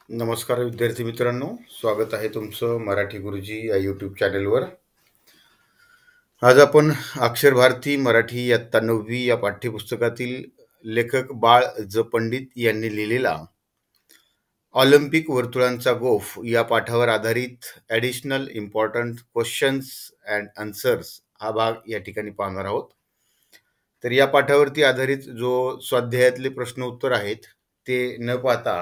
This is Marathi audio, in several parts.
नमस्कार विद्यार्थी मित्रांनो, स्वागत आहे तुमचं मराठी गुरुजी या यूट्यूब चॅनलवर. आज आपण अक्षर भारती मराठी इयत्ता 9वी या पाठ्यपुस्तकातील लेखक बाळ ज. पंडित यांनी लिहिलेला ऑलिम्पिक वर्तुळांचा गोफ या पाठावर आधारित additional important questions and answers हा भाग या ठिकाणी पाहणार आहोत. तर या पाठावरती आधारित जो स्वाध्यायातले प्रश्न उत्तर आहेत ते न पाहता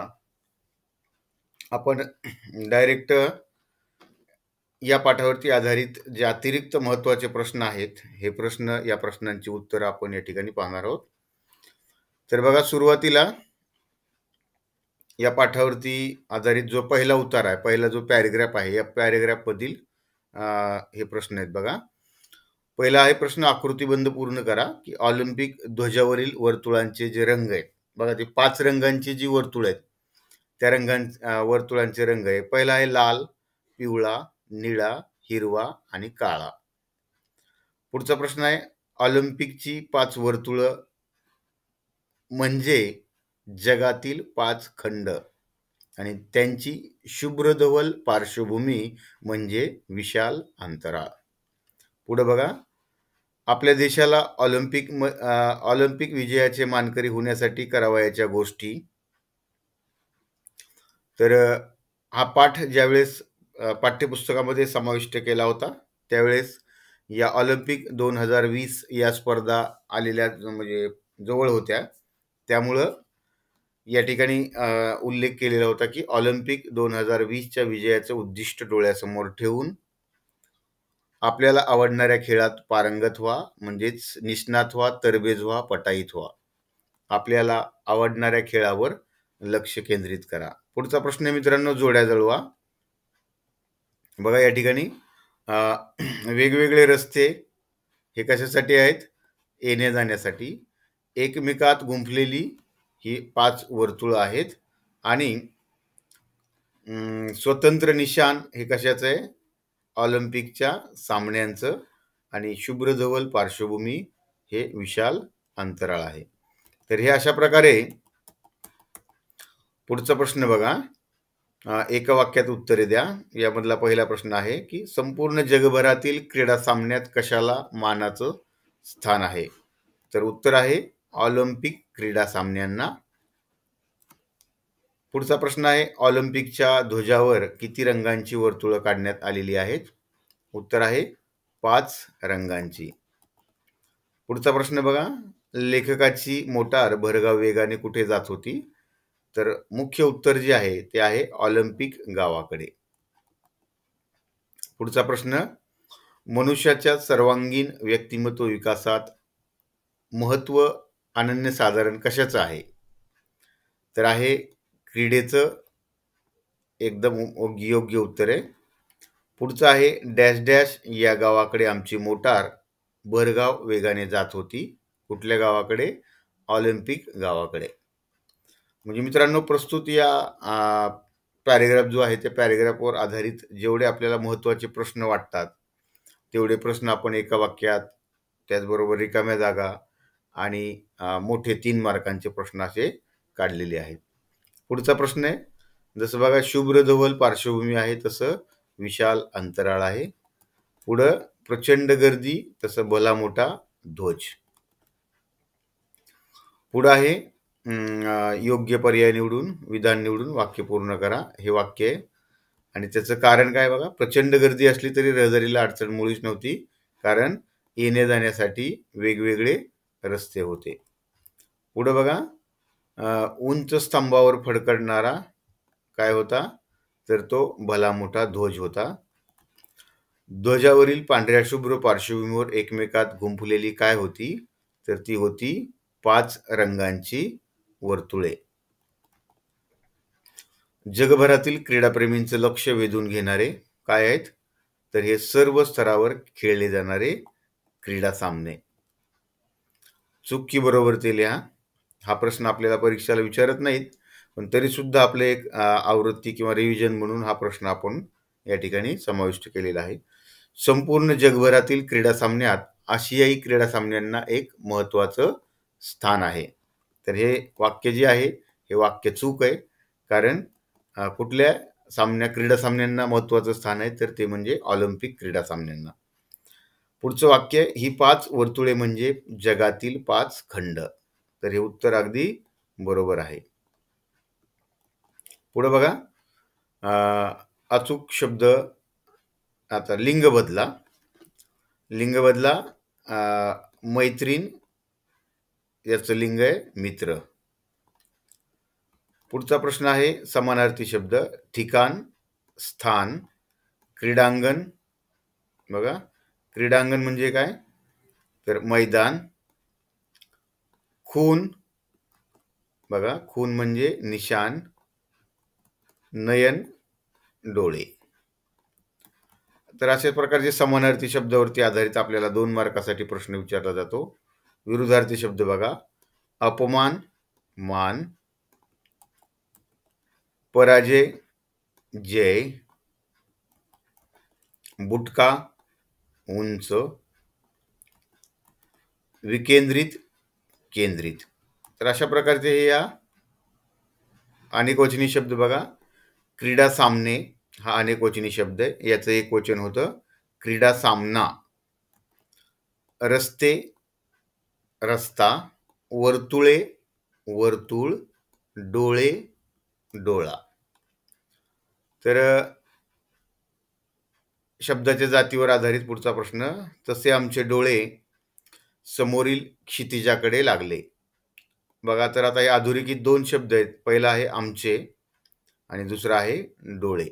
आपण डायरेक्ट या पाठावरती आधारित जे अतिरिक्त महत्त्वाचे प्रश्न आहेत हे प्रश्न या प्रश्नांची उत्तरं आपण या ठिकाणी पाहणार आहोत. तर बघा, सुरुवातीला या पाठावरती आधारित जो पहिला उतार आहे, पहिला जो पॅरेग्राफ आहे, या पॅरेग्राफ मधील हे प्रश्न आहेत. बघा, पहिला आहे प्रश्न, आकृतीबंध पूर्ण करा की ऑलिम्पिक ध्वजावरील वर्तुळांचे जे रंग आहेत. बघा, ते 5 रंगांची जी वर्तुळ आहेत त्या वर्तुळांचे रंग आहे. पहिला आहे लाल, पिवळा, निळा, हिरवा आणि काळा. पुढचा प्रश्न आहे, ऑलिम्पिकची 5 वर्तुळ म्हणजे जगातील 5 खंड आणि त्यांची शुभ्रधवल पार्श्वभूमी म्हणजे विशाल अंतराळ. पुढे बघा, आपल्या देशाला ऑलिम्पिक विजयाचे मानकरी होण्यासाठी करावयाच्या गोष्टी. तर हा पाठ ज्यावेळेस पाठ्यपुस्तकामध्ये समाविष्ट केला होता त्यावेळेस या ऑलिम्पिक 2020 या स्पर्धा आलेल्या म्हणजे जवळ होत्या, त्यामुळं या ठिकाणी उल्लेख केलेला होता की ऑलिम्पिक 2020च्या विजयाचं उद्दिष्ट डोळ्यासमोर ठेवून आपल्याला आवडणाऱ्या खेळात पारंगत व्हा, म्हणजेच निष्णात व्हा, तरबेज व्हा, पटाईत व्हा. आपल्याला आवडणाऱ्या खेळावर लक्ष केंद्रित करा. पुढचा प्रश्न मित्रांनो, जोड्या जुळवा. बघा, या ठिकाणी वेगवेगळे रस्ते हे कशासाठी आहेत? येण्या जाण्यासाठी. एकमेकात गुंफलेली ही 5 वर्तुळ आहेत आणि स्वतंत्र निशाण हे कशाचं आहे? ऑलिम्पिकच्या सामन्यांचं. आणि शुभ्रधवल पार्श्वभूमी हे विशाल अंतराळ आहे. तर हे अशा प्रकारे. पुढचा प्रश्न बघा, एका वाक्यात उत्तरे द्या. यामधला पहिला प्रश्न आहे की संपूर्ण जगभरातील क्रीडा सामन्यात कशाला मानाचं स्थान आहे? तर उत्तर आहे ऑलिम्पिक क्रीडा सामन्यांना. पुढचा प्रश्न आहे, ऑलिम्पिकच्या ध्वजावर किती रंगांची वर्तुळं काढण्यात आलेली आहेत? उत्तर आहे 5 रंगांची. पुढचा प्रश्न बघा, लेखकाची मोटार भरधाव वेगाने कुठे जात होती? तर मुख्य उत्तर जे आहे ते आहे ऑलिम्पिक गावाकडे. पुढचा प्रश्न, मनुष्याच्या सर्वांगीण व्यक्तिमत्व विकासात महत्त्व अनन्यसाधारण कशाचं आहे? तर आहे क्रीडेचं. एकदम योग्य उत्तर आहे. पुढचं आहे, डॅश डॅश या गावाकडे आमची मोटार भरधाव वेगाने जात होती. कुठल्या गावाकडे? ऑलिम्पिक गावाकडे. म्हणजे मित्रांनो, प्रस्तुत या पॅरेग्राफ जो आहे त्या पॅरेग्राफवर आधारित जेवढे आपल्याला महत्त्वाचे प्रश्न वाटतात तेवढे प्रश्न आपण एका वाक्यात, त्याचबरोबर रिकाम्या जागा आणि मोठे 3 मार्कांचे प्रश्न असे काढलेले आहेत. पुढचा प्रश्न आहे, जसं बघा शुभ्रधवल पार्श्वभूमी आहे तसं विशाल अंतराळ आहे. पुढं प्रचंड गर्दी तसं भला मोठा ध्वज. पुढं आहे योग्य पर्याय निवडून विधान निवडून वाक्य पूर्ण करा. हे वाक्य आहे आणि त्याचं कारण काय बघा, प्रचंड गर्दी असली तरी रहदारीला अडचण मुळीच नव्हती, कारण येण्या जाण्यासाठी वेगवेगळे रस्ते होते. पुढं बघा, उंच स्तंभावर फडकडणारा काय होता? तर तो भला मोठा ध्वज होता. ध्वजावरील पांढऱ्या शुभ्र पार्श्वभूमीवर एकमेकात गुंफलेली काय होती? तर ती होती 5 रंगांची वर्तुळे. जगभरातील क्रीडाप्रेमींचं लक्ष वेधून घेणारे काय आहेत? तर हे सर्व स्तरावर खेळले जाणारे क्रीडा सामने. चूक की बरोबर ते लिहा. हा प्रश्न आपल्याला परीक्षेला विचारत नाहीत, पण तरी सुद्धा आपले एक आवृत्ती किंवा रिव्हिजन म्हणून हा प्रश्न आपण या ठिकाणी समाविष्ट केलेला आहे. संपूर्ण जगभरातील क्रीडा सामन्यात आशियाई क्रीडा सामन्यांना एक महत्त्वाचं स्थान आहे. तर हे वाक्य जे आहे हे वाक्य चूक आहे, कारण कुठल्या क्रीडा सामन्यांना महत्त्वाचं स्थान आहे, तर ते म्हणजे ऑलिम्पिक क्रीडा सामन्यांना. पुढचं वाक्य, ही 5 वर्तुळे म्हणजे जगातील 5 खंड. तर हे उत्तर अगदी बरोबर आहे. पुढे बघा, अचूक शब्द. आता लिंग बदला. मैत्रीण याचं लिंग आहे मित्र. पुढचा प्रश्न आहे समानार्थी शब्द. ठिकाण, स्थान, क्रीडांगण. बघा, क्रीडांगण म्हणजे काय, तर मैदान. खून. बघा, खून म्हणजे निशाण. नयन, डोळे. तर अशा प्रकारचे समानार्थी शब्दावरती आधारित आपल्याला 2 मार्कासाठी प्रश्न विचारला जातो. विरुद्धार्थी शब्द बघा, अपमान, मान. पराजय, जय. बुटका, उंच. विकेंद्रित, केंद्रित. तर अशा प्रकारचे हे या अनेकवचनी शब्द बघा. क्रीडा सामने हा अनेकवचनी शब्द आहे, याचं एक वचन होतं क्रीडा सामना. रस्ते, रस्ता. वर्तुळे, वर्तुळ. डोळे, डोळा. तर शब्दाच्या जातीवर आधारित पुढचा प्रश्न. तसे आमचे डोळे समोरील क्षितिजाकडे लागले. बघा, तर आता हे अधोरेखित 2 शब्द आहेत. पहिला आहे आमचे आणि दुसरा आहे डोळे.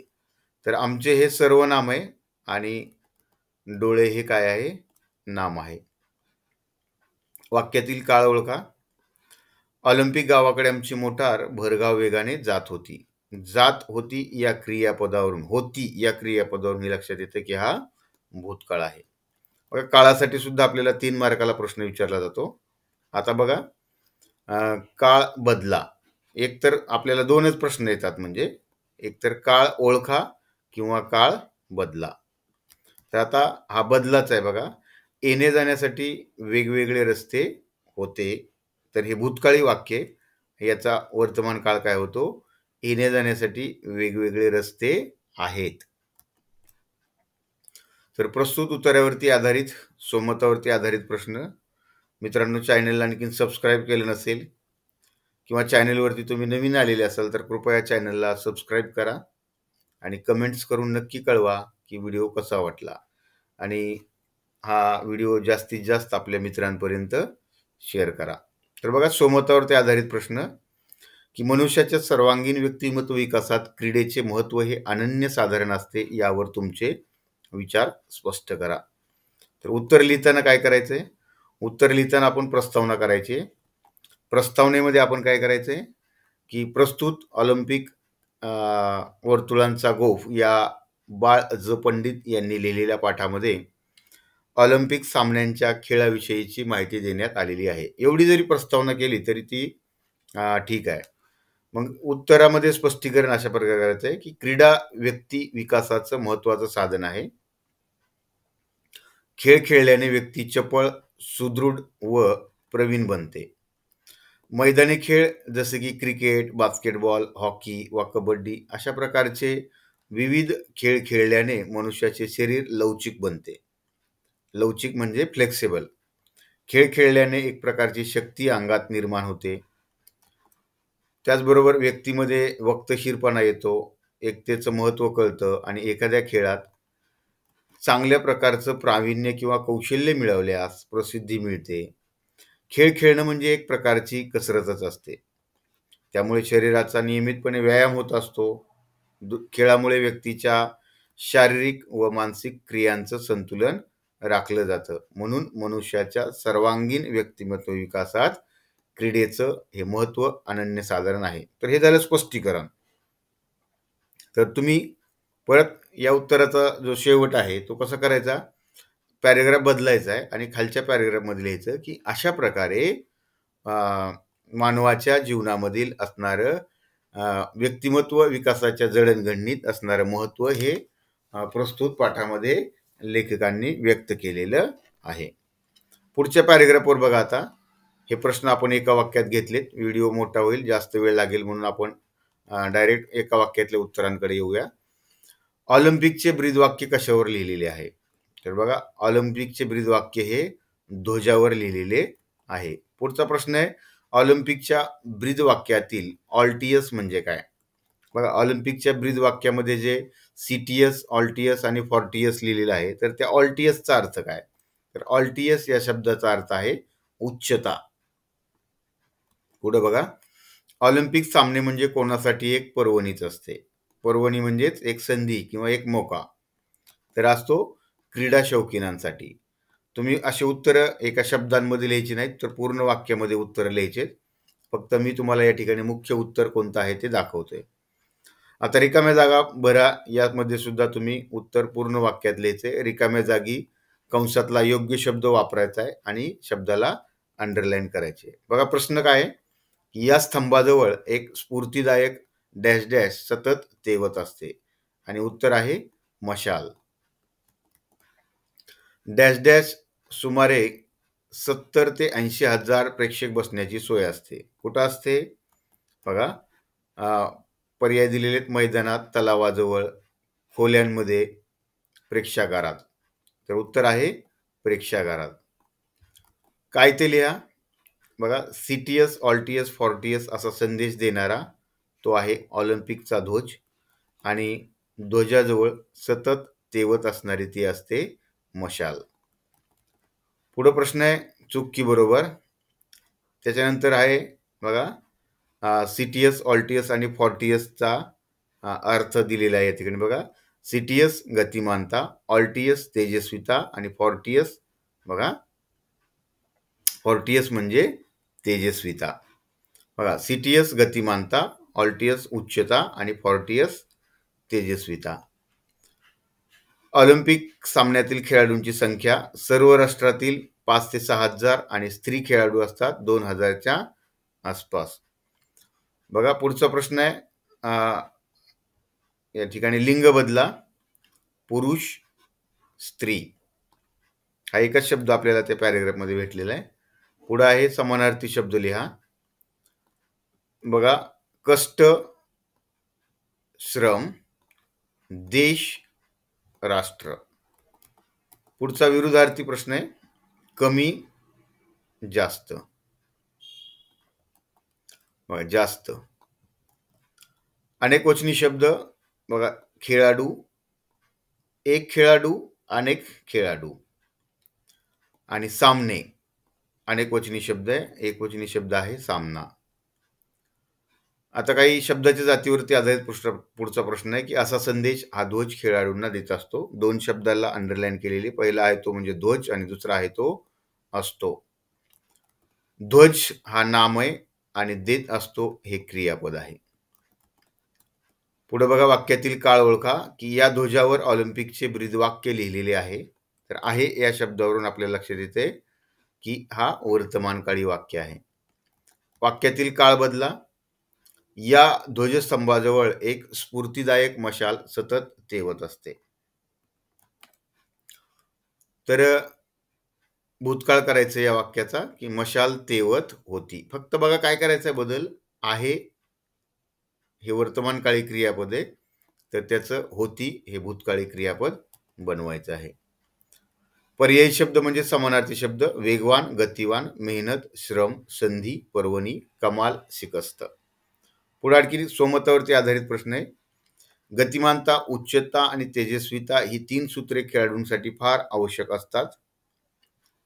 तर आमचे हे सर्वनाम आहे आणि डोळे हे काय आहे, नाम आहे. वाक्यातील काळ ओळखा. ऑलिम्पिक गावाकडे आमची मोटार भरधाव वेगाने जात होती. जात होती या क्रियापदावरून, होती या क्रियापदावरून हे लक्षात येतं की हा भूतकाळ आहे. बघा, काळासाठी सुद्धा आपल्याला 3 मार्काला प्रश्न विचारला जातो. आता बघा, काळ बदला. एक तर आपल्याला 2च प्रश्न येतात, म्हणजे एक तर काळ ओळखा किंवा काळ बदला. तर आता हा बदलाच आहे. बघा, येणे जाण्यासाठी वेगवेगळे रस्ते होते. तर हे भूतकाळी वाक्य, याचा वर्तमान काळ काय होतो, येणे जाण्यासाठी वेगवेगळे रस्ते आहेत. तर प्रस्तुत उत्तरावरती आधारित, स्वमतावरती आधारित प्रश्न. मित्रांनो, चॅनलला आणखी सबस्क्राईब केलं नसेल किंवा चॅनलवरती तुम्ही नवीन आलेले असाल तर कृपया चॅनलला सबस्क्राईब करा आणि कमेंट्स करून नक्की कळवा की व्हिडिओ कसा वाटला, आणि हा व्हिडिओ जास्तीत जास्त आपल्या मित्रांपर्यंत शेअर करा. तर बघा, स्वमतावरती आधारित प्रश्न की मनुष्याच्या सर्वांगीण व्यक्तिमत्व विकासात क्रीडेचे महत्त्व हे अनन्यसाधारण असते, यावर तुमचे विचार स्पष्ट करा. तर उत्तर लिहिताना काय करायचंय, उत्तर लिहिताना आपण प्रस्तावना करायची. प्रस्तावनेमध्ये आपण काय करायचंय की प्रस्तुत ऑलिम्पिक वर्तुळांचा गोफ या बाळ ज पंडित यांनी लिहिलेल्या पाठामध्ये ऑलिम्पिक सामन्यांच्या खेळाविषयीची माहिती देण्यात आलेली आहे. एवढी जरी प्रस्तावना केली तरी ती ठीक आहे. मग उत्तरामध्ये स्पष्टीकरण अशा प्रकारे करायचं आहे की क्रीडा व्यक्ती विकासाचं महत्त्वाचं साधन आहे. खेळ खेळल्याने व्यक्ती चपळ, सुदृढ व प्रवीण बनते. मैदानी खेळ जसे की क्रिकेट, बास्केटबॉल, हॉकी वा कबड्डी अशा प्रकारचे विविध खेळ खेळल्याने मनुष्याचे शरीर लवचिक बनते. लवचिक म्हणजे फ्लेक्सिबल. खेळ खेळल्याने एक प्रकारची शक्ती अंगात निर्माण होते. त्याचबरोबर व्यक्तीमध्ये वक्तशीरपणा येतो, एकतेचं महत्त्व कळतं आणि एखाद्या खेळात चांगल्या प्रकारचं प्रावीण्य किंवा कौशल्य मिळवल्यास प्रसिद्धी मिळते. खेळ खेळणं म्हणजे एक प्रकारची कसरतच असते. त्यामुळे शरीराचा नियमितपणे व्यायाम होत असतो. खेळामुळे व्यक्तीच्या शारीरिक व मानसिक क्रियांचं संतुलन राखलं जातं. म्हणून मनुष्याच्या सर्वांगीण व्यक्तिमत्व विकासात क्रीडेचं हे महत्त्व अनन्यसाधारण आहे. तर हे झालं स्पष्टीकरण. तर तुम्ही परत या उत्तराचा जो शेवट आहे तो कसा करायचा, पॅरेग्राफ बदलायचा आहे आणि खालच्या पॅरेग्राफमध्ये लिहायचं की अशा प्रकारे मानवाच्या जीवनामधील असणारं व्यक्तिमत्व विकासाच्या जडणघडणीत असणारं महत्त्व हे प्रस्तुत पाठामध्ये लेखकांनी व्यक्त केलेलं आहे. पुढच्या पॅरेग्राफवर बघा. आता हे प्रश्न आपण एका वाक्यात घेतलेत. व्हिडिओ मोठा होईल, जास्त वेळ लागेल, म्हणून आपण डायरेक्ट एका वाक्यातल्या उत्तरांकडे येऊया. ऑलिम्पिकचे ब्रीदवाक्य कशावर लिहिलेले आहे? तर बघा, ऑलिम्पिकचे ब्रीदवाक्य हे ध्वजावर लिहिलेले आहे. पुढचा प्रश्न आहे, ऑलिम्पिकच्या ब्रीदवाक्यातील ऑल्टियस म्हणजे काय? बघा, ऑलिम्पिकच्या ब्रीदवाक्यामध्ये जे सीटीएस, ऑल्टियस आणि फॉर्टियस लिहिलेलं आहे, तर त्या ऑल्टियसचा अर्थ काय? तर ऑल्टियस या शब्दाचा अर्थ आहे उच्चता. पुढे बघा, ऑलिम्पिक सामने म्हणजे कोणासाठी एक पर्वणीच असते. पर्वणी म्हणजेच एक संधी किंवा एक मोका. तर असतो क्रीडा शौकीनांसाठी. तुम्ही असे उत्तर एका शब्दांमध्ये लिहायची नाहीत, तर पूर्ण वाक्यामध्ये उत्तर लिहायचे. फक्त मी तुम्हाला या ठिकाणी मुख्य उत्तर कोणतं आहे ते दाखवतोय. आता रिकाम्या जागा भरा, यामध्ये सुद्धा तुम्ही उत्तर पूर्ण वाक्यात लिहायचे. रिकाम्या जागी कंसातला योग्य शब्द वापरायचा आहे आणि शब्दाला अंडरलाईन करायचे. बघा, प्रश्न काय आहे? या स्तंभाजवळ एक स्फूर्तिदायक डॅश डॅश सतत तेवत असते आणि उत्तर आहे मशाल. डॅश डॅश सुमारे 70 ते 80 हजार प्रेक्षक बसण्याची सोय असते. कुठं असते? बघा, पर्याय दिलेले आहेत: मैदानात, तलावाजवळ, खोल्यांमध्ये, प्रेक्षागारात. तर उत्तर आहे प्रेक्षागारात. काय ते लिहा. बघा, सीटीएस, ऑल्टियस, फॉर्टियस असा संदेश देणारा तो आहे ऑलिम्पिकचा ध्वज आणि ध्वजाजवळ सतत तेवत असणारी ती असते मशाल. पुढे प्रश्न आहे चूक की बरोबर. त्याच्यानंतर आहे बघा, सीटीएस, ऑल्टियस आणि फॉर्टियसचा अर्थ दिलेला आहे या ठिकाणी. बघा, सीटीएस गतिमानता, ऑल्टियस तेजस्विता आणि फॉर्टियस बघा, फॉर्टियस म्हणजे तेजस्विता. बघा, सीटीएस गतिमानता, ऑल्टियस उच्चता आणि फॉर्टियस तेजस्विता. ऑलिम्पिक सामन्यातील खेळाडूंची संख्या सर्व राष्ट्रातील 5 ते 6 हजार आणि स्त्री खेळाडू असतात 2000च्या आसपास. बघा, पुढचा प्रश्न आहे, या ठिकाणी लिंग बदला, पुरुष, स्त्री हा एकच शब्द आपल्याला त्या पॅरेग्राफ मध्ये भेटलेला आहे. पुढे आहे समानार्थी शब्द लिहा. बघा, कष्ट, श्रम, देश, राष्ट्र. पुढचा विरुद्धार्थी प्रश्न आहे कमी, जास्त. बघा, जास्त. अनेक वचनी शब्द बघा, खेळाडू, एक खेळाडू, अनेक खेळाडू आणि सामने अनेक वचनी शब्द आहे, एक वचनी शब्द आहे सामना. आता काही शब्दाच्या जातीवरती आधारित पुढचा प्रश्न आहे की असा संदेश हा ध्वज खेळाडूंना देत असतो. 2 शब्दाला अंडरलाईन केलेली. पहिला आहे तो म्हणजे ध्वज आणि दुसरा आहे तो असतो. ध्वज हा नाम आहे आणि देत असतो हे क्रियापद आहे. पुढे बघा, वाक्यातील काळ ओळखा की या ध्वजावर ऑलिम्पिकचे ब्रीदवाक्य लिहिलेले आहे. तर आहे या शब्दावरून आपल्याला लक्षात येते की हा वर्तमानकाळी वाक्य आहे. वाक्यातील काळ बदला. या ध्वजस्तंभाजवळ एक स्फूर्तिदायक मशाल सतत तेवत असते. तर भूतकाळ करायचं या वाक्याचा की मशाल तेवत होती. फक्त बघा काय करायचं बदल आहे, हे वर्तमानकाळी क्रियापद आहे, तर त्याचं होती हे भूतकाळी क्रियापद बनवायचं आहे. पर्यायी शब्द म्हणजे समानार्थी शब्द: वेगवान, गतिवान, मेहनत, श्रम, संधी, पर्वणी, कमाल, शिकस्त. पुढे आणखी स्वमतावरती आधारित प्रश्न आहे. गतिमानता, उच्चता आणि तेजस्विता ही 3 सूत्रे खेळाडूंसाठी फार आवश्यक असतात.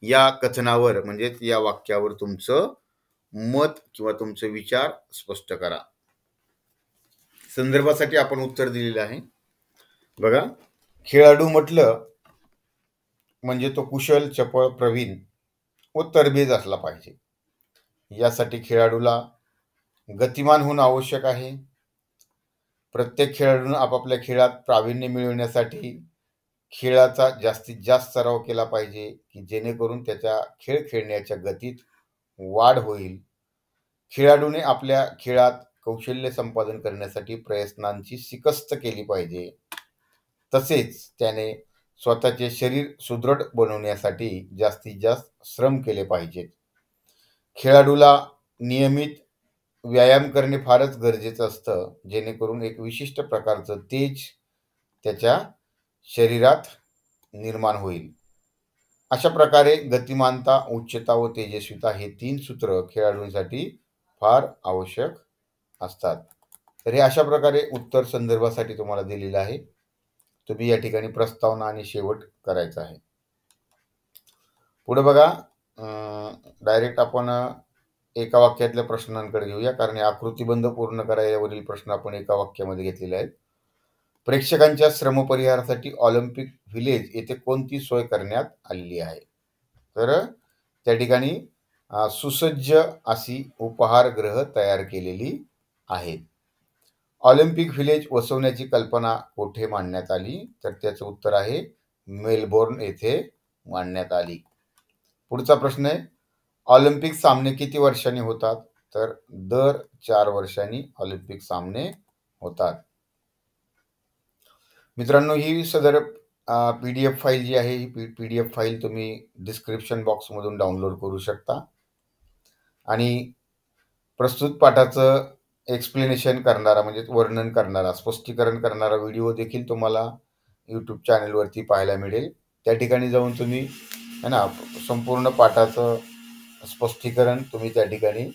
या कथनावर म्हणजे या वाक्यावर तुमचं मत किंवा तुमचे विचार स्पष्ट करा. संदर्भासाठी आपण उत्तर दिलेलं आहे. बघा, खेळाडू म्हटलं म्हणजे तो कुशल, चपळ, प्रवीण व तरबेज असला पाहिजे. यासाठी खेळाडूला गतिमान होणं आवश्यक आहे. प्रत्येक खेळाडूने आपापल्या खेळात प्रावीण्य मिळवण्यासाठी खेळाचा जास्तीत जास्त सराव केला पाहिजे की जेणेकरून त्याच्या खेळ खेळण्याच्या गतीत वाढ होईल. खेळाडूने आपल्या खेळात कौशल्य संपादन करण्यासाठी प्रयत्नांची शिकस्त केली पाहिजे. तसेच त्याने स्वतःचे शरीर सुदृढ बनवण्यासाठी जास्तीत जास्त श्रम केले पाहिजेत. खेळाडूला नियमित व्यायाम करणे फारच गरजेचं असतं, जेणेकरून एक विशिष्ट प्रकारचं तेज त्याच्या शरीरात निर्माण होईल. अशा प्रकारे गतिमानता, उच्चता व तेजस्विता हे 3 सूत्र खेळाडूंसाठी फार आवश्यक असतात. तर हे अशा प्रकारे उत्तर संदर्भासाठी तुम्हाला दिलेलं आहे. तुम्ही या ठिकाणी प्रस्तावना आणि शेवट करायचा आहे. पुढे बघा, डायरेक्ट आपण एका वाक्यातल्या प्रश्नांकडे घेऊया, कारण हे आकृतिबंध पूर्ण करायवरील प्रश्न आपण एका वाक्यामध्ये घेतलेले आहेत. प्रेक्षकांच्या श्रमपरिहारासाठी ऑलिम्पिक व्हिलेज येथे कोणती सोय करण्यात आलेली आहे? तर त्या ठिकाणी सुसज्ज अशी उपहारगृह तयार केलेली आहेत. ऑलिम्पिक व्हिलेज वसवण्याची कल्पना कोठे मांडण्यात आली? तर त्याचं उत्तर आहे मेलबोर्न येथे मांडण्यात आली. पुढचा प्रश्न आहे, ऑलिम्पिक सामने किती वर्षांनी होतात? तर दर 4 वर्षांनी ऑलिम्पिक सामने होतात. मित्रांनो, ही सदर PDF फाईल जी आहे, ही PDF फाईल तुम्ही डिस्क्रिप्शन बॉक्समधून डाउनलोड करू शकता आणि प्रस्तुत पाठाचं एक्सप्लेनेशन करणारा, म्हणजे वर्णन करणारा, स्पष्टीकरण करणारा व्हिडिओ देखील तुम्हाला यूट्यूब चॅनलवरती पाहायला मिळेल. त्या ठिकाणी जाऊन तुम्ही है ना संपूर्ण पाठाचं स्पष्टीकरण तुम्ही त्या ठिकाणी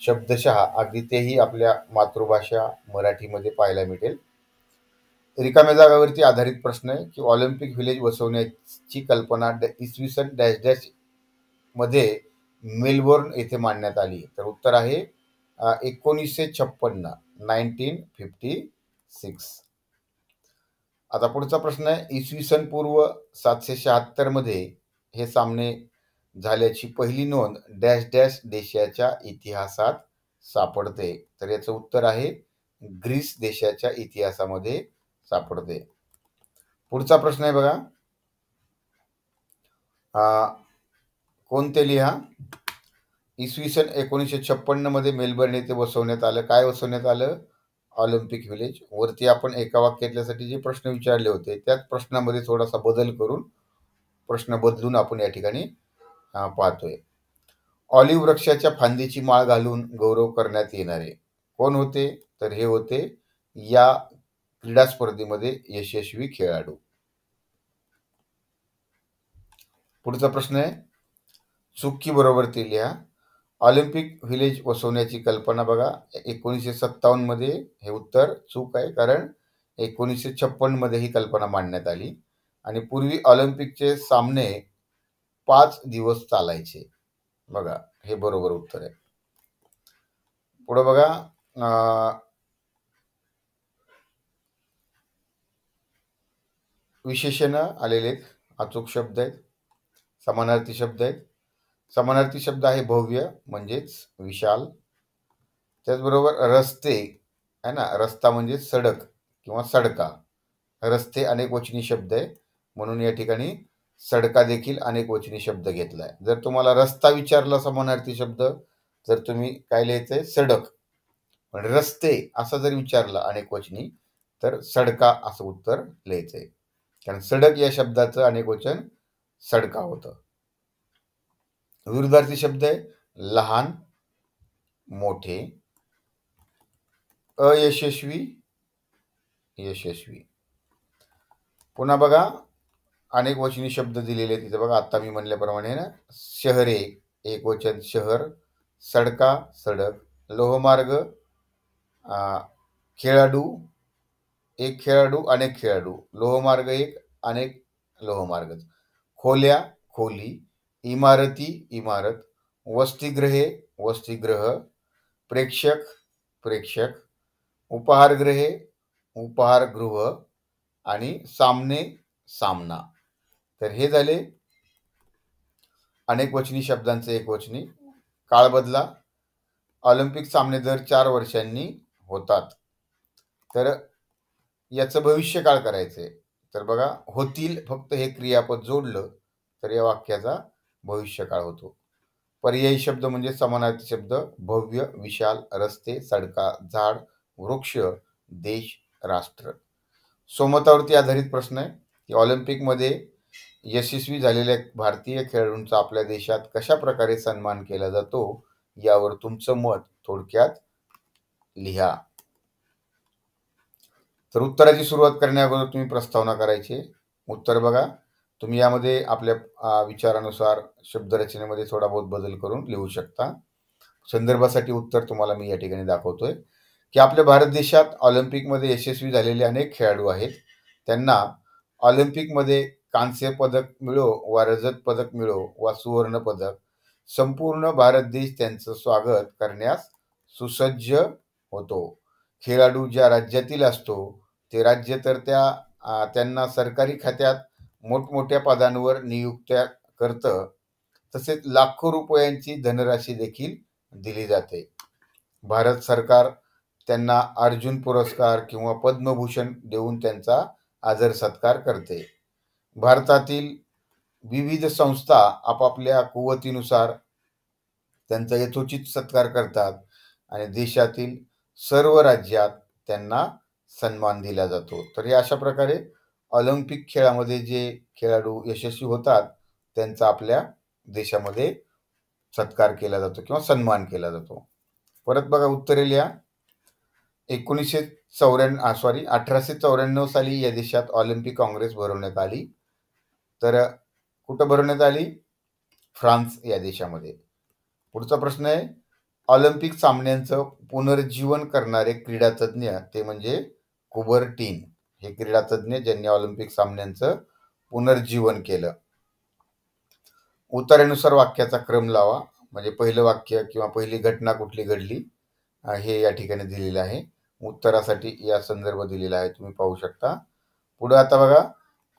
शब्दशः अगदी तेही आपल्या मातृभाषा मराठीमध्ये पाहायला मिळेल. रिकाम्या जागावरती आधारित प्रश्न आहे की ऑलिम्पिक व्हिलेज वसवण्याची कल्पना इसवी सन डॅश डॅश मध्ये मेलबोर्न येथे मांडण्यात आली. तर उत्तर आहे 1956, 1956. आता पुढचा प्रश्न आहे, इसवी सन पूर्व 776 मध्ये हे सामने झाल्याची पहिली नोंद डॅश डॅश देशाच्या इतिहासात सापडते. तर याचं उत्तर आहे ग्रीस देशाच्या इतिहासामध्ये सापडते. पुढचा प्रश्न आहे बघा, कोणते लिहा. इसवी सन 1956 मध्ये मेलबर्न येथे वसवण्यात आलं. काय वसवण्यात आलं? Olympic village. वरती आपण एका वाक्यातल्यासाठी जे प्रश्न विचारले होते त्याच प्रश्नामध्ये थोडासा बदल करून प्रश्न बदलून आपण या ठिकाणी पाहतोय. ऑलिव्ह वृक्षाच्या फांदीची माळ घालून गौरव करण्यात येणारे कोण होते? तर हे होते या क्रीडा स्पर्धेमध्ये यशस्वी खेळाडू. पुढचा प्रश्न आहे, चूक की बरोबर ते लिहा. ऑलिम्पिक व्हिलेज वसवण्याची कल्पना बघा 1957 मध्ये, हे उत्तर चूक आहे, कारण 1956 मध्ये ही कल्पना मांडण्यात आली आणि पूर्वी ऑलिम्पिकचे सामने 5 दिवस चालायचे. बघा, हे बरोबर उत्तर आहे. पुढे बघा, विशेषण आलेले आहेत, अचूक शब्द आहेत, समानार्थी शब्द आहेत. समानार्थी शब्द आहे भव्य म्हणजेच विशाल. त्याचबरोबर रस्ते आहे ना, रस्ता म्हणजे सडक किंवा सडका. रस्ते अनेक वचनी शब्द आहे, म्हणून या ठिकाणी सडका देखील अनेक वचनी शब्द घेतलाय. जर तुम्हाला रस्ता विचारला समानार्थी शब्द, तर तुम्ही काय लिहायचंय? सडक. पण रस्ते असा जर विचारला अनेक वचनी, तर सडका असं उत्तर लिहायचंय, कारण सडक या शब्दाचं अनेक वचन सडका होतं. विरुद्धार्थी शब्द आहे लहान, मोठे, अयशस्वी, यशस्वी. पुन्हा बघा, अनेक वचनी शब्द दिलेले तिथे बघा, आता मी म्हणल्याप्रमाणे ना, शहरे एक वचन शहर, सडका सडक, लोहमार्ग खेळाडू एक खेळाडू अनेक खेळाडू, लोहमार्ग एक अनेक लोहमार्ग, खोल्या खोली, इमारती इमारत, वसतिगृहे वसतिगृह, प्रेक्षक प्रेक्षक, उपहारगृहे उपहारगृह आणि सामने सामना. तर हे झाले अनेक वचनी शब्दांचे एक वचनी. काळ बदला. ऑलिम्पिक सामने दर 4 वर्षांनी होतात. तर याचं भविष्यकाळ करायचंय. तर बघा, होतील फक्त हे क्रियापद जोडलं तर या वाक्याचा भविष्यकाळ होतो. पर्यायी शब्द म्हणजे समानार्थी शब्द भव्य, विशाल, रस्ते, सडका, झाड, वृक्ष, देश, राष्ट्र. समतावरती आधारित प्रश्न आहे की ऑलिम्पिकमध्ये यशस्वी झालेल्या भारतीय खेळाडूंचा आपल्या देशात कशा प्रकारे सन्मान केला जातो यावर तुमचं मत थोडक्यात लिहा. तर उत्तराची सुरुवात करण्याअगोदर तुम्ही प्रस्तावना करायची. उत्तर बघा. तुम्ही यामध्ये आपल्या विचारानुसार शब्दरचनेमध्ये थोडा बहुत बदल करून लिहू शकता. संदर्भासाठी उत्तर तुम्हाला मी या ठिकाणी दाखवतोय की आपल्या भारत देशात ऑलिम्पिकमध्ये यशस्वी झालेले अनेक खेळाडू आहेत. त्यांना ऑलिम्पिकमध्ये कांस्य पदक मिळो वा रजत पदक मिळो वा सुवर्ण पदक, संपूर्ण भारत देश त्यांचं स्वागत करण्यास सुसज्ज होतो. खेळाडू ज्या राज्यातील असतो ते राज्य तर त्यांना सरकारी खात्यात मोठमोठ्या पदांवर नियुक्त्या करतं. तसेच लाखो रुपयांची धनराशी देखील दिली जाते. भारत सरकार त्यांना अर्जुन पुरस्कार किंवा पद्मभूषण देऊन त्यांचा आदर सत्कार करते. भारतातील विविध संस्था आपापल्या कुवतीनुसार त्यांचा यथोचित सत्कार करतात आणि देशातील सर्व राज्यात त्यांना सन्मान दिला जातो. तर हे अशा प्रकारे ऑलिम्पिक खेळामध्ये जे खेळाडू यशस्वी होतात त्यांचा आपल्या देशामध्ये सत्कार केला जातो किंवा सन्मान केला जातो. परत बघा उत्तरे लिहा. 1894 साली या देशात ऑलिम्पिक काँग्रेस भरवण्यात आली. तर कुठं भरवण्यात आली? फ्रान्स या देशामध्ये. पुढचा प्रश्न आहे, ऑलिम्पिक सामन्यांचं पुनर्जीवन करणारे क्रीडातज्ञ ते म्हणजे कुबर्टीन हे क्रीडातज्ञ ज्यांनी ऑलिम्पिक सामन्यांचं पुनर्जीवन केलं. उत्तरानुसार वाक्याचा क्रम लावा. म्हणजे पहिलं वाक्य किंवा पहिली घटना कुठली घडली हे या ठिकाणी दिलेलं आहे. उत्तरासाठी या संदर्भ दिलेला आहे, तुम्ही पाहू शकता. पुढे आता बघा,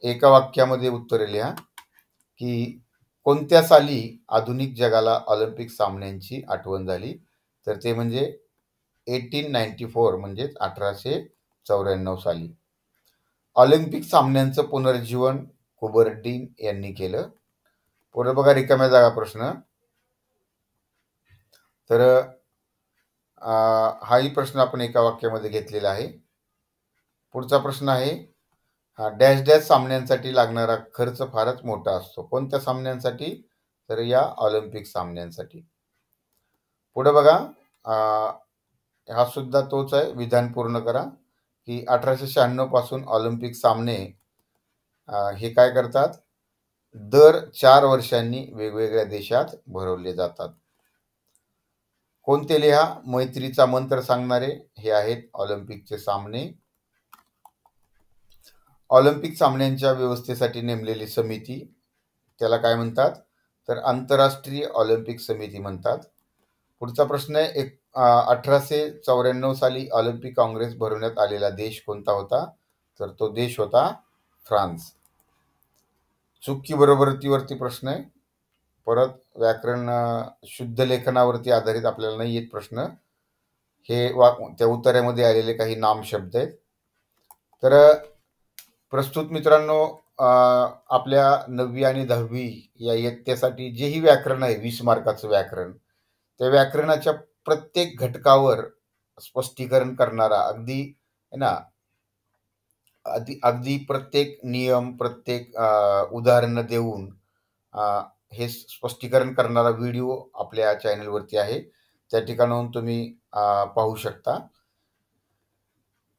एका वाक्यामध्ये उत्तरे लिहा की कोणत्या साली आधुनिक जगाला ऑलिम्पिक सामन्यांची आठवण झाली? तर ते म्हणजे 1894 म्हणजेच 1894 साली. ऑलिम्पिक सामन्यांचं पुनर्जीवन कुबर्टीन यांनी केलं. पुढे बघा रिकाम्या जागा प्रश्न. तर हाही प्रश्न आपण एका वाक्यामध्ये घेतलेला आहे. पुढचा प्रश्न आहे, डॅश डॅश सामन्यांसाठी लागणारा खर्च फारच मोठा असतो. कोणत्या सामन्यांसाठी? तर या ऑलिम्पिक सामन्यांसाठी. पुढे बघा, हा सुद्धा तोच आहे. विधान पूर्ण करा की 1896 पासून ऑलिम्पिक सामने हे काय करतात? दर 4 वर्षांनी वेगवेगळ्या देशात भरवले जातात. कोणते लिहा? मैत्रीचा मंत्र सांगणारे हे आहेत ऑलिम्पिकचे सामने. ऑलिम्पिक सामन्यांच्या व्यवस्थेसाठी नेमलेली समिती त्याला काय म्हणतात? तर आंतरराष्ट्रीय ऑलिम्पिक समिती म्हणतात. पुढचा प्रश्न आहे, 1894 साली ऑलिम्पिक काँग्रेस भरवण्यात आलेला देश कोणता होता? तर तो देश होता फ्रान्स. चुकी बरोबरतीवरती प्रश्न आहे. परत व्याकरण शुद्ध लेखनावरती आधारित आपल्याला नाही येत प्रश्न. हे त्या उत्तरामध्ये आलेले काही नाम शब्द आहेत. तर प्रस्तुत मित्रांनो, आपल्या 9वी आणि 10वी या इयत्तेसाठी जेही व्याकरण आहे 20 मार्काचं व्याकरण, त्या व्याकरणाच्या प्रत्येक घटकावर स्पष्टीकरण करणारा अगदी है ना, अगदी प्रत्येक नियम, प्रत्येक उदाहरणं देऊन हे स्पष्टीकरण करणारा व्हिडिओ आपल्या चॅनलवरती आहे. त्या ठिकाणाहून तुम्ही पाहू शकता.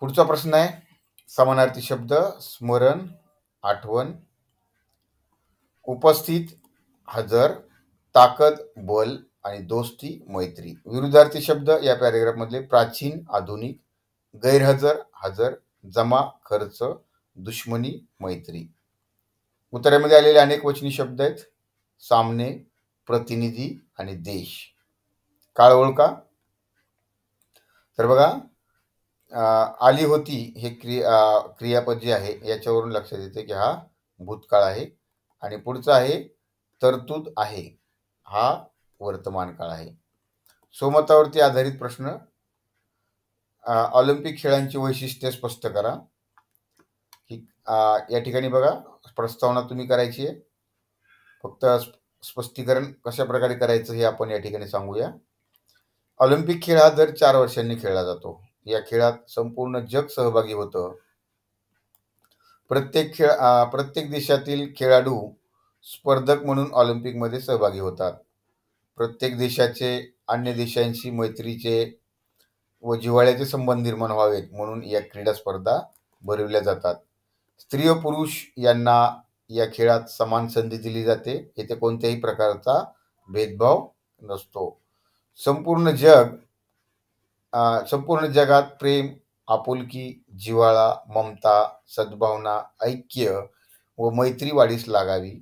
पुढचा प्रश्न आहे, समानार्थी शब्द स्मरण, आठवण, उपस्थित, हजर, ताकद, बल आणि दोस्ती, मैत्री. विरुद्धार्थी शब्द या पॅरेग्राफमधले प्राचीन, आधुनिक, गैरहजर, हजर, जमा, खर्च, दुश्मनी, मैत्री. उत्तरामध्ये आलेले अनेक वचनी शब्द आहेत, सामने, प्रतिनिधी आणि देश. काळ ओळखा. तर बघा, आली होती हे क्रियापद जे आहे याच्यावरून लक्षात येते की हा भूतकाळ आहे. आणि पुढचा आहे तरतूद आहे, हा वर्तमान काळ आहे. स्वमतावरती आधारित प्रश्न. ऑलिम्पिक खेळांची वैशिष्ट्ये स्पष्ट करा. या ठिकाणी बघा, प्रस्तावना तुम्ही करायची आहे. फक्त स्पष्टीकरण कशा प्रकारे करायचं हे आपण या ठिकाणी सांगूया. ऑलिम्पिक खेळ हा दर 4 वर्षांनी खेळला जातो. या खेळात संपूर्ण जग सहभागी होतं. प्रत्येक देशातील खेळाडू स्पर्धक म्हणून ऑलिम्पिकमध्ये सहभागी होतात. प्रत्येक देशाचे अन्य देशांशी मैत्रीचे व जिव्हाळ्याचे संबंध निर्माण व्हावेत म्हणून या क्रीडा स्पर्धा भरविल्या जातात. स्त्री व पुरुष यांना या खेळात समान संधी दिली जाते. येथे कोणत्याही प्रकारचा भेदभाव नसतो. संपूर्ण जगात प्रेम, आपुलकी, जिव्हाळा, ममता, सद्भावना, ऐक्य व मैत्री वाढीस लागावी,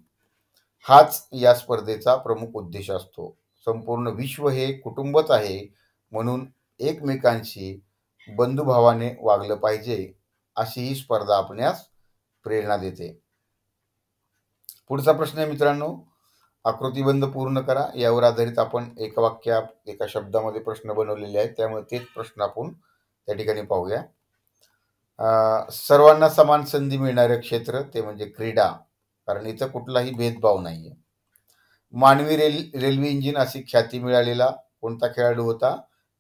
हाच या स्पर्धेचा प्रमुख उद्देश असतो. संपूर्ण विश्व हे कुटुंबच आहे, म्हणून एकमेकांशी बंधुभावाने वागलं पाहिजे, अशी ही स्पर्धा आपणास प्रेरणा देते. पुढचा प्रश्न आहे मित्रांनो, आकृतिबंध पूर्ण करा. यावर आधारित आपण एका वाक्यात एका शब्दामध्ये प्रश्न बनवलेले आहेत, त्यामुळे तेच प्रश्न आपण त्या ठिकाणी पाहूया. सर्वांना समान संधी मिळणारे क्षेत्र ते म्हणजे क्रीडा, कारण इथं कुठलाही भेदभाव नाहीये. मानवी रेल्वे इंजिन अशी ख्याती मिळालेला कोणता खेळाडू होता?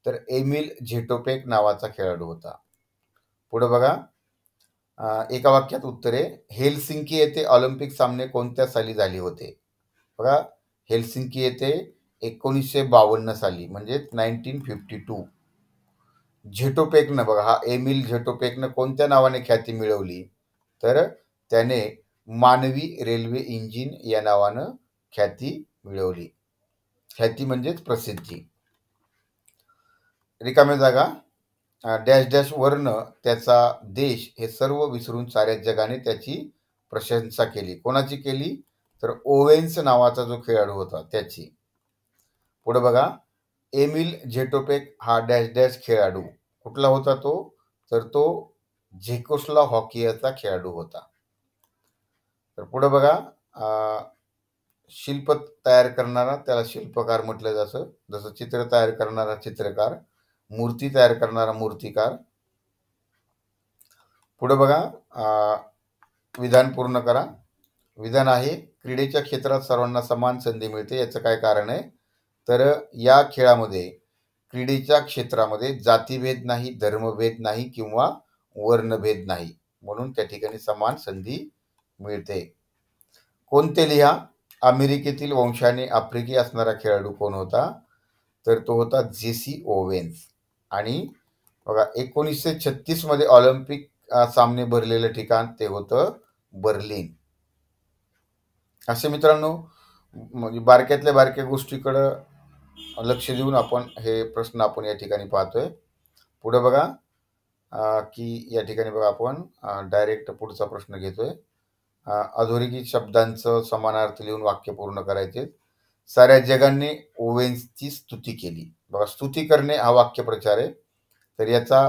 तर एमिल झेटोपेक नावाचा खेळाडू होता. पुढे बघा, एका वाक्यात उत्तर आहे. हेलसिंकी येथे ऑलिम्पिक सामने कोणत्या साली झाले होते? बघा, हेलसिंकी येथे 1952 साली, म्हणजे 1952. झेटोपेकनं, बघा हा एमिल झेटोपेकनं कोणत्या नावाने ख्याती मिळवली? तर त्याने मानवी रेल्वे इंजिन या नावानं ख्याती मिळवली. ख्याती म्हणजेच प्रसिद्धी. रिकाम्या जागा, डॅश डॅश वर्ण त्याचा देश हे सर्व विसरून साऱ्या जगाने त्याची प्रशंसा केली. कोणाची केली? तर ओवेन्स नावाचा जो खेळाडू होता त्याची. पुढे बघा, एमिल झेटोपेक हा डॅश डॅश खेळाडू कुठला होता? तर तो झेकोस्लोव्हाकियाचा खेळाडू होता. तर पुढे बघा, शिल्प तयार करणारा त्याला शिल्पकार म्हटलं जातं. जसं चित्र तयार करणारा चित्रकार, मूर्ती तयार करणारा मूर्तिकार. पुढे बघा, विधान पूर्ण करा. विधान आहे, क्रीडेच्या क्षेत्रात सर्वांना समान संधी मिळते. याचं काय कारण आहे? तर या खेळामध्ये क्रीडेच्या क्षेत्रामध्ये जातीभेद नाही, धर्मभेद नाही किंवा वर्णभेद नाही, म्हणून त्या ठिकाणी समान संधी मिळते. कोणते लिहा? अमेरिकेतील वंशाने आफ्रिकी असणारा खेळाडू कोण होता? तर तो होता जेसी ओवेन्स. आणि बघा, 1936 मध्ये ऑलिम्पिक सामने भरलेलं ठिकाण ते होतं बर्लिन. असे मित्रांनो, म्हणजे बारक्यातल्या बारक्या गोष्टीकडं लक्ष देऊन आपण हे प्रश्न आपण या ठिकाणी पाहतोय. पुढे बघा, की या ठिकाणी बघा आपण डायरेक्ट पुढचा प्रश्न घेतोय. अधोरेखित शब्दांचं समानार्थ लिहून वाक्य पूर्ण करायचे. साऱ्या जगाने ओवेन्सची स्तुती केली. बघा, स्तुती करणे हा वाक्यप्रचार आहे. तर याचा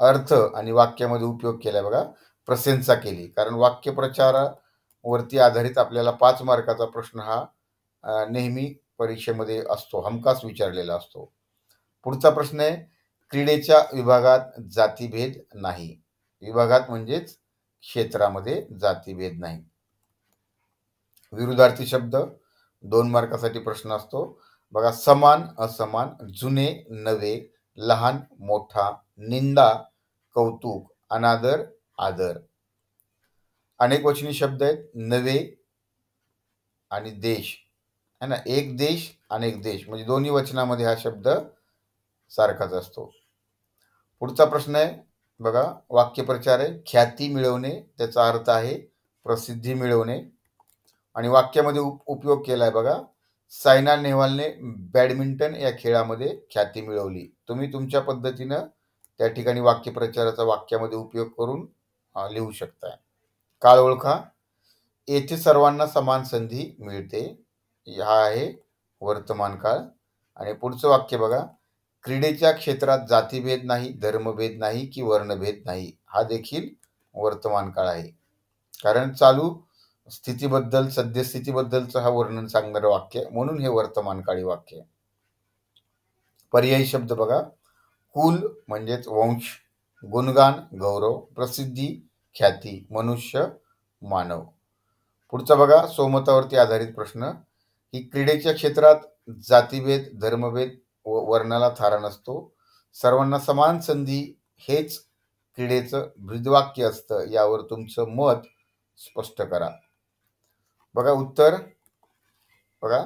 अर्थ आणि वाक्यामध्ये उपयोग केलाय बघा, प्रशंसा केली. कारण वाक्यप्रचारावरती आधारित आपल्याला 5 मार्काचा प्रश्न हा नेहमी परीक्षेमध्ये असतो, हमखास विचारलेला असतो. पुढचा प्रश्न आहे, क्रीडेच्या विभागात जातीभेद नाही. विभागात म्हणजेच क्षेत्रामध्ये जातीभेद नाही. विरुद्धार्थी शब्द 2 मार्कासाठी प्रश्न असतो. बघा, समान, असमान, जुने, नवे, लहान, मोठा, निंदा, कौतुक, अनादर, आदर. अनेक वचनी शब्द आहेत, नवे आणि देश है ना. एक देश, अनेक देश, म्हणजे दोन्ही वचनामध्ये हा शब्द सारखाच असतो. पुढचा प्रश्न आहे बघा, वाक्यप्रचार आहे. ख्याती मिळवणे, त्याचा अर्थ आहे प्रसिद्धी मिळवणे. आणि वाक्यामध्ये उपयोग केलाय बघा, सायना नेहवालने बॅडमिंटन या खेळामध्ये ख्याती मिळवली. तुम्ही तुमच्या पद्धतीनं त्या ठिकाणी वाक्यप्रचाराचा वाक्यामध्ये उपयोग करून लिहू शकता. काळ ओळखा, येथे सर्वांना समान संधी मिळते. हा आहे वर्तमान काळ. आणि पुढचं वाक्य बघा, क्रीडेच्या क्षेत्रात जातीभेद नाही, धर्मभेद नाही की वर्णभेद नाही. हा देखील वर्तमान काळ आहे, कारण चालू स्थितीबद्दल, सद्यस्थितीबद्दलचं हा वर्णन सांगणारं वाक्य, म्हणून हे वर्तमान काळी वाक्य. पर्यायी शब्द बघा, कुल म्हणजेच वंश, गुणगान, गौरव, प्रसिद्धी, ख्याती, मनुष्य, मानव. पुढचा बघा, सोमतावरती आधारित प्रश्न, ही क्रीडेच्या क्षेत्रात जातीभेद, धर्मभेद व वर्णाला थारा नसतो. सर्वांना समान संधी हेच क्रीडेचं ब्रीदवाक्य असतं. यावर तुमचं मत स्पष्ट करा. बघा उत्तर, बघा,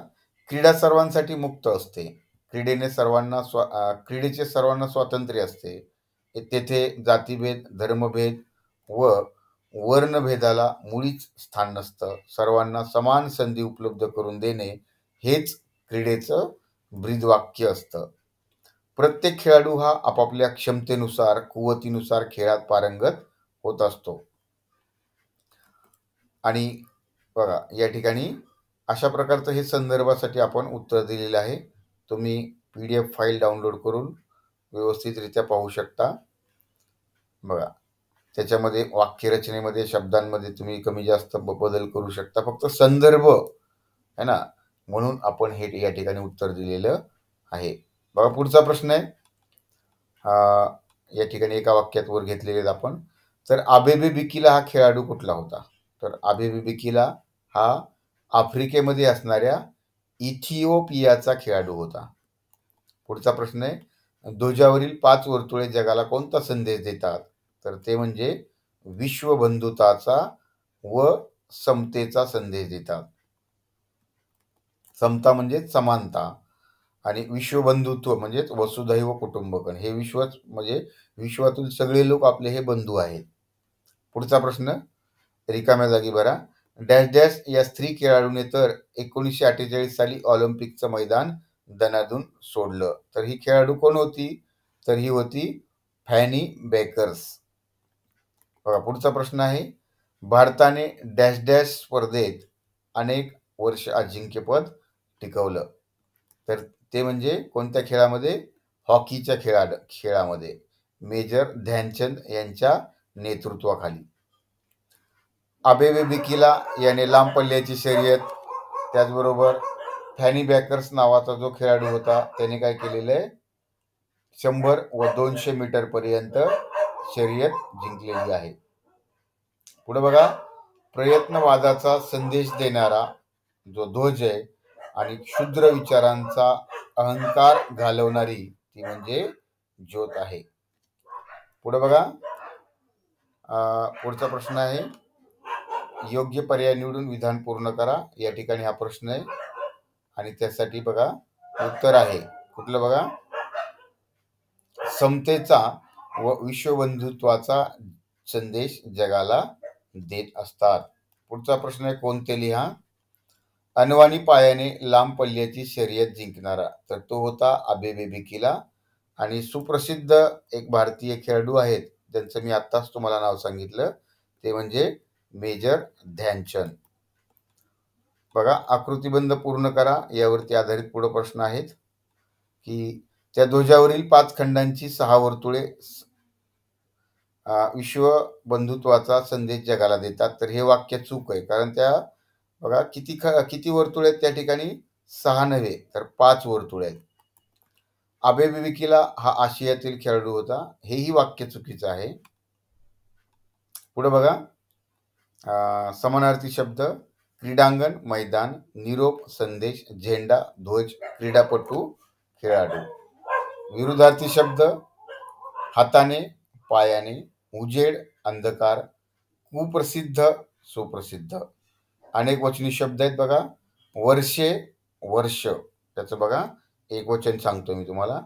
क्रीडा सर्वांसाठी मुक्त असते. क्रीडेचे सर्वांना स्वातंत्र्य असते. तेथे जातीभेद, धर्मभेद व वर्णभेदाला मुळीच स्थान नसतं. सर्वांना समान संधी उपलब्ध करून देणे हेच क्रीडेचं ब्रीदवाक्य असतं. प्रत्येक खेळाडू हा आपापल्या क्षमतेनुसार, कुवतीनुसार खेळात पारंगत होत असतो. आणि बघा या ठिकाणी अशा प्रकारचं हे संदर्भासाठी आपण उत्तर दिलेलं आहे. तुम्ही PDF फाईल डाउनलोड करून व्यवस्थितरित्या पाहू शकता. बघा त्याच्यामध्ये वाक्यरचनेमध्ये, शब्दांमध्ये तुम्ही कमी जास्त बदल करू शकता. फक्त संदर्भ है ना, म्हणून आपण हे या ठिकाणी उत्तर दिलेलं आहे. बघा पुढचा प्रश्न आहे. या ठिकाणी एका वाक्यात वर घेतलेले आहेत आपण. तर आबेबे बिकिला हा खेळाडू कुठला होता? तर आबेबे बिकिला हा आफ्रिकेमध्ये असणाऱ्या इथिओपियाचा खेळाडू होता. पुढचा प्रश्न आहे. ध्वजावरील 5 वर्तुळे जगाला कोणता संदेश देतात? तर ते म्हणजे विश्वबंधुताचा व समतेचा संदेश देतात. समता म्हणजे समानता आणि विश्वबंधुत्व म्हणजे वसुधैव कुटुंबकम. हे विश्वच म्हणजे विश्वातील सगळे लोक आपले हे बंधू आहेत. पुढचा प्रश्न रिकाम्या जागी भरा. डॅश डॅश या स्त्री खेळाडूने तर 1948 साली ऑलिम्पिकचं मैदान दणादून सोडलं. तर ही खेळाडू कोण होती? तर ही होती फॅनी बेकर्स. बघा पुढचा प्रश्न आहे. भारताने डॅश डॅश स्पर्धेत अनेक वर्ष अजिंक्यपद टिकवलं. तर ते म्हणजे कोणत्या खेळामध्ये? हॉकीच्या खेळामध्ये मेजर ध्यानचंद यांच्या नेतृत्वाखाली. आबेबे बिकिला याने लांब पल्ल्याची शर्यत, त्याचबरोबर फॅनी बॅकर्स नावाचा जो खेळाडू होता त्याने काय केलेलं आहे? 100 व 200 मीटर पर्यंत शर्यत जिंकलेली आहे. पुढे बघा, प्रयत्नवादाचा संदेश देणारा जो ध्वज आहे आणि क्षुद्र विचारांचा अहंकार घालवणारी ती म्हणजे ज्योत आहे. पुढे बघा, पुढचा प्रश्न आहे. योग्य पर्याय निवडून विधान पूर्ण करा. या ठिकाणी हा प्रश्न आहे आणि त्यासाठी बघा उत्तर आहे कुठलं? बघा, समतेचा व विश्वबंधुत्वाचा संदेश जगाला देत असतात. पुढचा प्रश्न आहे. कोणते लिहा. अनवाणी पायाने लांब पल्ल्याची शर्यत जिंकणारा, तर तो होता आबेबे बिकिला. आणि सुप्रसिद्ध एक भारतीय खेळाडू आहेत ज्यांचं मी आत्ताच तुम्हाला नाव सांगितलं, ते म्हणजे मेजर ध्यानचंद. बघा आकृतिबंध पूर्ण करा. यावरती आधारित पुढे प्रश्न आहेत की त्या ध्वजावरील 5 खंडांची 6 वर्तुळे विश्व बंधुत्वाचा संदेश जगाला देतात. तर हे वाक्य चूक आहे, कारण त्या बघा किती वर्तुळे आहेत त्या ठिकाणी? 6 नव्हे तर 5 वर्तुळे आहेत. आबेबे बिकिला हा आशियातील खेळाडू होता, हेही वाक्य चुकीचं आहे. पुढे बघा, समानार्थी शब्द क्रीडांगण, मैदान, निरोप, संदेश, झेंडा, ध्वज, क्रीडापटू, खेळाडू. विरुद्धार्थी शब्द हाताने, पायाने, उजेड, अंधकार, कुप्रसिद्ध, सुप्रसिद्ध. अनेक वचनी शब्द आहेत बघा. वर्षे, वर्ष, त्याचं बघा एक वचन सांगतो मी तुम्हाला.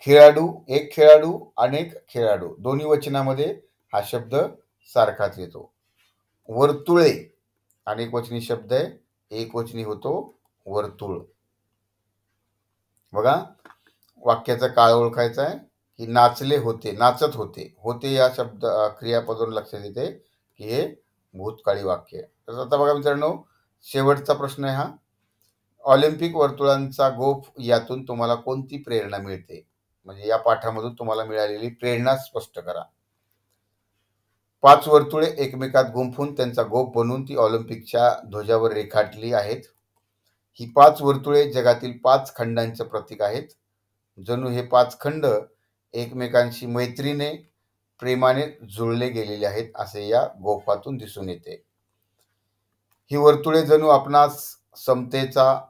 खेळाडू, एक खेळाडू, अनेक खेळाडू, दोन्ही वचनामध्ये हा शब्द सारखाच येतो. वर्तुळे अनेक वचनी शब्द आहे, एक वचनी होतो वर्तुळ. बघा वाक्याचा काळ ओळखायचा आहे की नाचले होते, नाचत होते. होते या शब्द क्रियापदावरून लक्षात येते की हे भूतकाळी वाक्य आहे. तर आता बघा मित्रांनो, शेवटचा प्रश्न आहे हा. ऑलिम्पिक वर्तुळांचा गोफ यातून तुम्हाला कोणती प्रेरणा मिळते? म्हणजे या पाठामधून तुम्हाला मिळालेली प्रेरणा स्पष्ट करा. 5 वर्तुळे एकमेकात गुंफून त्यांचा गोफ बनवून ती ऑलिम्पिकच्या ध्वजावर रेखाटली आहेत. ही 5 वर्तुळे जगातील 5 खंडांचे प्रतीक आहेत. जणू हे 5 खंड एकमेकांशी मैत्रीने, प्रेमाने जुळले गेलेले आहेत असे या गोफातून दिसून येते. ही वर्तुळे जणू आपणास समतेचा,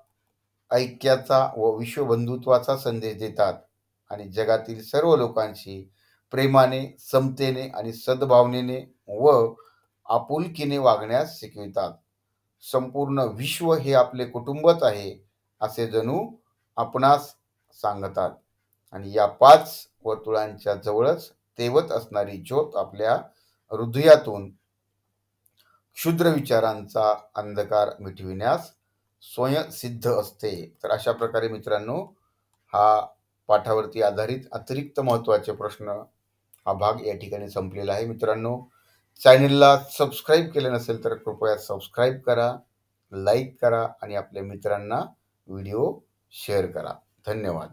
ऐक्याचा व विश्वबंधुत्वाचा संदेश देतात आणि जगातील सर्व लोकांशी प्रेमाने, समतेने आणि सद्भावनेने व आपुलकीने वागण्यास शिकवितात. संपूर्ण विश्व हे आपले कुटुंबच आहे असे जणू आपणास सांगतात आणि या 5 वर्तुळांच्या जवळच तेवत असणारी ज्योत आपल्या हृदयातून क्षुद्र विचारांचा अंधकार मिटविण्यास स्वयंसिद्ध असते. तर अशा प्रकारे मित्रांनो, हा पाठावरती आधारित अतिरिक्त महत्त्वाचे प्रश्न हा भाग या ठिकाणी संपलेला आहे. मित्रांनो, चॅनलला सबस्क्राईब केलं नसेल तर कृपया सबस्क्राईब करा, लाईक करा आणि आपल्या मित्रांना व्हिडिओ शेअर करा. धन्यवाद.